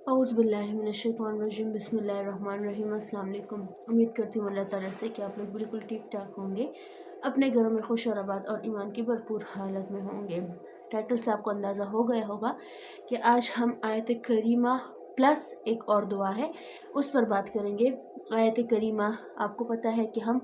औज़ुबिल्लाहिमिनश्शैतानिर्रजीम बिस्मिल्लाहिर्रहमानिर्रहीम। अस्सलाम वालेकुम। उम्मीद करती हूँ अल्लाह ताला से कि आप लोग बिल्कुल ठीक ठाक होंगे, अपने घरों में खुश और आबाद और ईमान की भरपूर हालत में होंगे। टाइटल से आपको अंदाज़ा हो गया होगा कि आज हम आयत करीमा प्लस एक और दुआ है उस पर बात करेंगे। आयत करीमा आपको पता है कि हम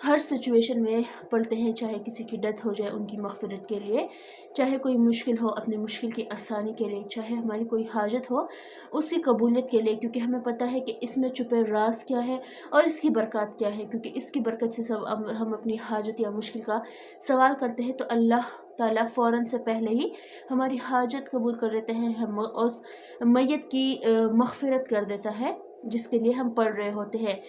हर सिचुएशन में पढ़ते हैं, चाहे किसी की डेथ हो जाए उनकी मग़फ़िरत के लिए, चाहे कोई मुश्किल हो अपनी मुश्किल की आसानी के लिए, चाहे हमारी कोई हाजत हो उसकी कबूलियत के लिए, क्योंकि हमें पता है कि इसमें छुपे राज क्या है और इसकी बरकत क्या है। क्योंकि इसकी बरकत से सब हम अपनी हाजत या मुश्किल का सवाल करते हैं तो अल्लाह ताला फ़ौरन से पहले ही हमारी हाजत कबूल कर लेते हैं, हम उस मैयत की मग़फ़िरत कर देता है जिसके लिए हम पढ़ रहे होते हैं।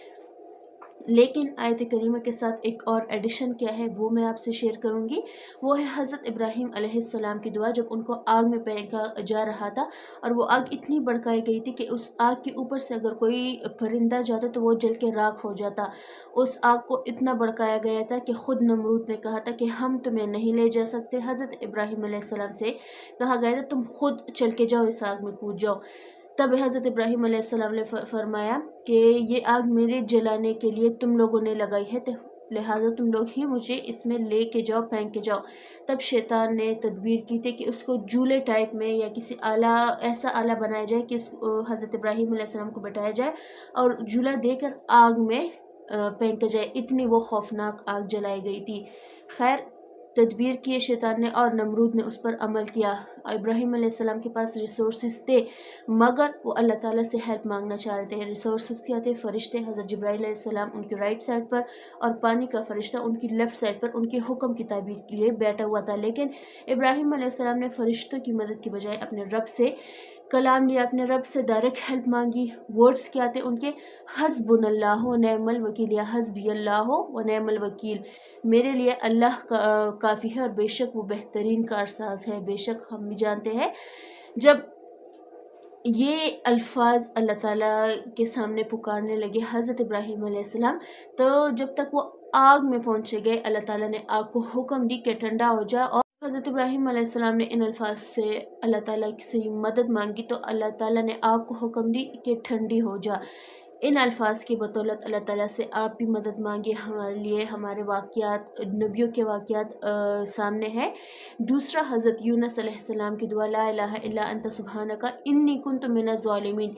लेकिन आयत करीमा के साथ एक और एडिशन क्या है वो मैं आपसे शेयर करूंगी। वो है हज़रत इब्राहीम अलैहिस्सलाम की दुआ, जब उनको आग में फेंका जा रहा था और वो आग इतनी भड़काई गई थी कि उस आग के ऊपर से अगर कोई परिंदा जाता तो वो जल के राख हो जाता। उस आग को इतना भड़काया गया था कि ख़ुद नमरूद ने कहा था कि हम तुम्हें नहीं ले जा सकते। हज़रत इब्राहीम अलैहिस्सलाम से कहा गया था तुम खुद चल के जाओ, इस आग में कूद जाओ। तब हज़रत इब्राहीम अलैहिस्सलाम ने फरमाया कि ये आग मेरे जलाने के लिए तुम लोगों ने लगाई है, तो लिहाजा तुम लोग ही मुझे इसमें ले के जाओ, फेंक के जाओ। तब शैतान ने तदबीर की थी कि उसको जूले टाइप में या किसी आला, ऐसा आला बनाया जाए कि हज़रत इब्राहीम अलैहिस्सलाम को बैठाया जाए और जूला देकर आग में फेंका जाए। इतनी वो खौफनाक आग जलाई गई थी। खैर, तदबीर किए शैतान ने और नमरूद ने उस पर अमल किया। इब्राहीम अलैहिस्सलाम के पास रिसोर्सेज थे मगर वो अल्लाह ताला से हेल्प मांगना चाह रहे थे। रिसोर्सेज क्या थे? फरिश्ते हज़रत जिब्राईल अलैहिस्सलाम उनकी राइट साइड पर और पानी का फरिश्ता उनकी लेफ़्ट साइड पर उनके हुक्म की ताबीर के लिए बैठा हुआ था। लेकिन इब्राहीम अलैहिस्सलाम ने फरिश्तों की मदद की बजाय अपने रब से कलाम लिया, अपने रब से डायरेक्ट हेल्प मांगी। वर्ड्स क्या थे उनके? हस्बुनल्लाहु व निअमल वकील या हस्बियल्लाहु व निअमल वकील। मेरे लिए अल्लाह काफ़ी है और बेशक वो बेहतरीन कारसाज है। बेशक हम भी जानते हैं जब ये अल्फाज अल्लाह ताला के सामने पुकारने लगे हज़रत इब्राहीम अलैहिस्सलाम, तो जब तक वो आग में पहुँचे गए अल्लाह ताला ने आग को हुक्म दी कि ठंडा हो जा। और हज़रत इब्राहीम अलैहिस्सलाम ने इन अल्फाज से अल्लाह ताला से मदद मांगी तो अल्लाह ताला ने आग को हुक्म दी कि ठंडी हो जा। इन अल्फाज की बदौलत अल्लाह ताला से आप भी मदद मांगिए हमारे लिए। हमारे वाक़यात, नबियों के वाक़यात सामने है। दूसरा हज़रत यूनुस अलैहिस्सलाम की दुआ, ला इलाहा इल्ला अंता सुब्हानका इन्नी कुन्तु मिनज़ ज़ालिमीन।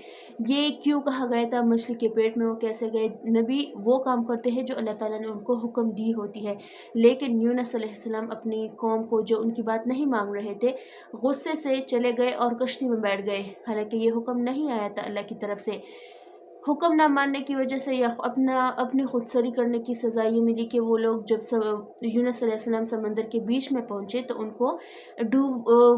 ये क्यों कहा गया था? मछली के पेट में वो कैसे गए? नबी वो काम करते हैं जो अल्लाह ताला ने उनको हुक्म दी होती है। लेकिन यूनुस अलैहिस्सलाम अपनी कौम को जो उनकी बात नहीं मांग रहे थे, गुस्से से चले गए और कश्ती में बैठ गए, हालांकि ये हुक्म नहीं आया था अल्लाह की तरफ से। हुक्म ना मानने की वजह से या अपनी खुदसरी करने की सज़ा ये मिली कि वो लोग जब यूनुस अलैहिस्सलाम समंदर के बीच में पहुँचे तो उनको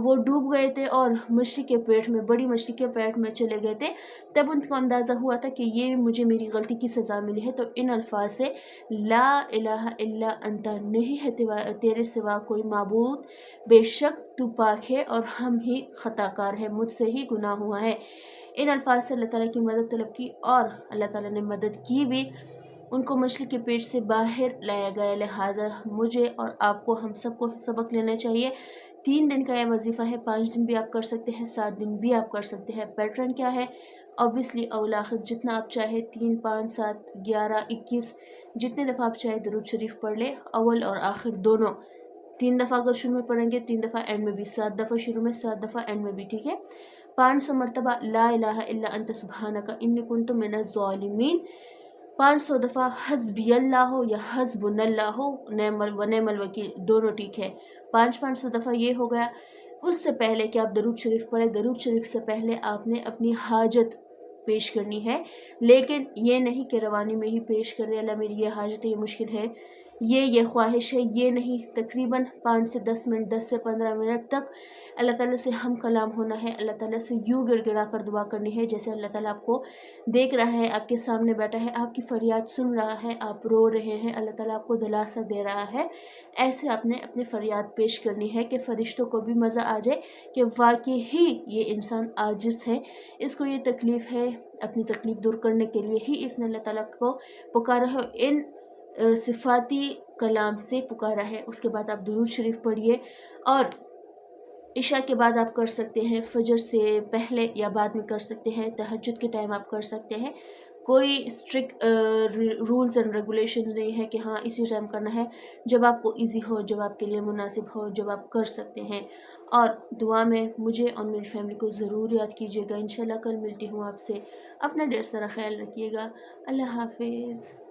वो डूब गए थे और मछली के पेट में, बड़ी मछली के पेट में चले गए थे। तब उनको अंदाज़ा हुआ था कि ये मुझे मेरी गलती की सज़ा मिली है। तो इन अल्फाज से ला इलाहा इल्ला अंता, नहीं है तेरे सिवा कोई माबूद, बेशक तू पाक है और हम ही खताकार है, मुझसे ही गुनाह हुआ है। इन अल्फाज से अल्लाह ताला की मदद तलब की और अल्लाह ताला ने मदद की भी। उनको मछली के पेट से बाहर लाया गया। लिहाजा मुझे और आपको, हम सबको सबक लेना चाहिए। 3 दिन का यह वजीफ़ा है, 5 दिन भी आप कर सकते हैं, 7 दिन भी आप कर सकते हैं। पैटर्न क्या है? ऑब्वियसली अव्वल आखिर जितना आप चाहे, 3, 5, 7, 11, 21 जितने दफ़ा आप चाहे दरूद शरीफ पढ़ ले, अव्वल और आखिर दोनों। 3 दफ़ा अगर शुरू में पढ़ेंगे, 3 दफ़ा एंड में भी, 7 दफ़ा शुरू में, 7 दफ़ा एंड में भी, ठीक है। 500 मरतबा ला इलाहा इल्ला अंता सुब्हानका इन्नी कुन्तु मिनज़ ज़ालिमीन। 500 दफ़ा हस्बियल्लाहु या हस्बुनल्लाहु निअमल वकील, दोनों ठीक है। 500 दफ़ा ये हो गया। उससे पहले कि आप दरूद शरीफ पढ़ें, दरूद शरीफ से पहले आपने अपनी हाजत पेश करनी है। लेकिन ये नहीं कि रवानी में ही पेश कर दे, अल्लाह मेरी ये हाजत है, ये मुश्किल है, ये ख्वाहिश है, ये नहीं। तकरीबन 5 से 10 मिनट, 10 से 15 मिनट तक अल्लाह ताला से हम कलाम होना है। अल्लाह ताला से यूँ गिड़गिड़ा कर दुआ करनी है जैसे अल्लाह ताला आपको देख रहा है, आपके सामने बैठा है, आपकी फरियाद सुन रहा है, आप रो रहे हैं, अल्लाह ताला आपको दिलासा दे रहा है। ऐसे आपने अपनी फरियाद पेश करनी है कि फ़रिश्तों को भी मज़ा आ जाए कि वाकई ही ये इंसान आजिज़ है, इसको ये तकलीफ़ है, अपनी तकलीफ़ दूर करने के लिए ही इसने अल्लाह ताला को पुकारा है, इन सिफ़ाती कलाम से पुकारा है। उसके बाद आप दुरूद शरीफ पढ़िए और عشاء کے بعد آپ کر سکتے ہیں، فجر سے پہلے یا بعد میں کر سکتے ہیں، تہجد کے ٹائم آپ کر سکتے ہیں۔ کوئی اسٹرکٹ رولز اینڈ ریگولیشن نہیں ہے کہ ہاں اسی ٹائم کرنا ہے، جب آپ کو ایزی ہو، جب آپ کے لیے مناسب ہو، جب آپ کر سکتے ہیں۔ اور دعا میں مجھے اور میری فیملی کو ضرور یاد کیجیے گا۔ انشاءاللہ کل ملتی ہوں آپ سے۔ اپنا ڈھیر سارا خیال رکھیے گا۔ اللہ حافظ۔